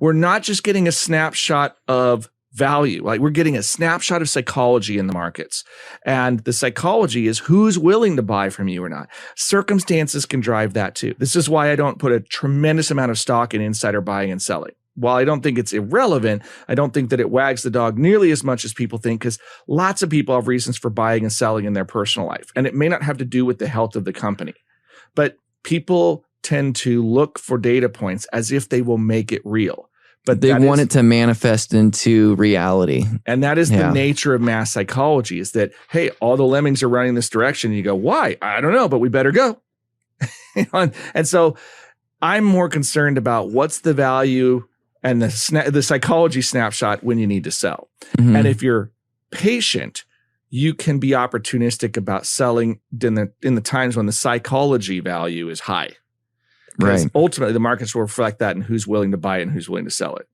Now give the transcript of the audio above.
we're not just getting a snapshot of value. Like we're getting a snapshot of psychology in the markets. And the psychology is who's willing to buy from you or not. Circumstances can drive that too. This is why I don't put a tremendous amount of stock in insider buying and selling. While I don't think it's irrelevant, I don't think that it wags the dog nearly as much as people think, because lots of people have reasons for buying and selling in their personal life. And it may not have to do with the health of the company, but people tend to look for data points as if they will make it real. But they want it to manifest into reality. And that is the nature of mass psychology, is that, hey, all the lemmings are running this direction. And you go, why? I don't know, but we better go. And so I'm more concerned about what's the value and the psychology snapshot when you need to sell. Mm-hmm. And if you're patient, you can be opportunistic about selling in the times when the psychology value is high. Because ultimately the markets will reflect that and who's willing to buy it and who's willing to sell it.